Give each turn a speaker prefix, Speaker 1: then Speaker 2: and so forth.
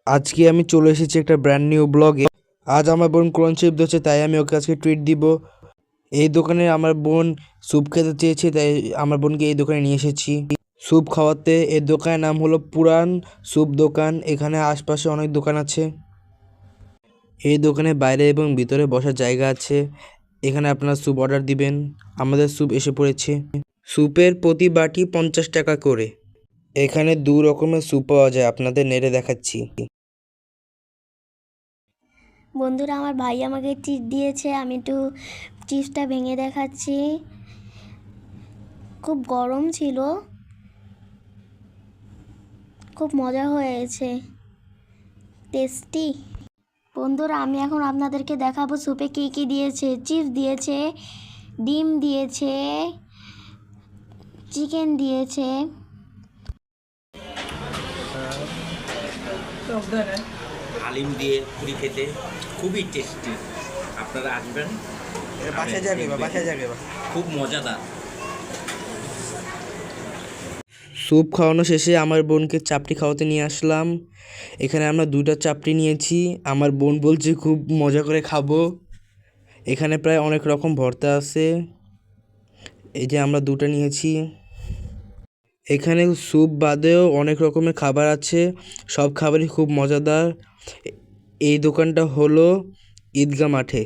Speaker 1: আজকে আমি চলে এসেছি একটা ব্র্যান্ড নিউ ব্লগে। আজ আমার বোন কোরআন শরীফ ধরছে, তাই আমি ওকে আজকে ট্রিট দিব। এই দোকানে আমার বোন স্যুপ খেতে চেয়েছে, তাই আমার বোনকে এই দোকানে নিয়ে এসেছি স্যুপ খাওয়াতে। এই দোকানের নাম হলো পুরান স্যুপ দোকান। এখানে আশপাশে অনেক দোকান আছে। এই দোকানে বাইরে এবং ভিতরে বসার জায়গা আছে। এখানে আপনারা স্যুপ অর্ডার দিবেন। আমাদের স্যুপ এসে পড়েছে। স্যুপের প্রতি বাটি 50 টাকা করে। এখানে 2 রকমের স্যুপ পাওয়া যায়, আপনাদের নেড়ে দেখাচ্ছি।
Speaker 2: বন্ধুরা, আমার ভাই আমাকে চিপস দিয়েছে, আমি একটু চিপসটা ভেঙে দেখাচ্ছি। খুব গরম ছিল, খুব মজা হয়েছে, টেস্টি। বন্ধুরা, আমি এখন আপনাদেরকে দেখাবো স্যুপে কী কী দিয়েছে। চিপস দিয়েছে, ডিম দিয়েছে, চিকেন দিয়েছে।
Speaker 3: হালিম দিয়ে পুরি খেতে খুবই টেস্টি। আপনারা আসবেন,
Speaker 1: বাসায় যাবে
Speaker 3: খুব মজাদার।
Speaker 1: স্যুপ খাওয়ানো শেষে আমার বোনকে চাপড়ি খাওয়াতে নিয়ে আসলাম। এখানে আমরা 2টা চাপড়ি নিয়েছি। আমার বোন বলছে খুব মজা করে খাবো। এখানে প্রায় অনেক রকম ভর্তা আছে। এই যে আমরা 2টা নিয়েছি। এখানে স্যুপ বাদেও অনেক রকমের খাবার আছে, সব খাবারই খুব মজাদার। এই দোকানটা হলো ঈদগাহ মাঠে।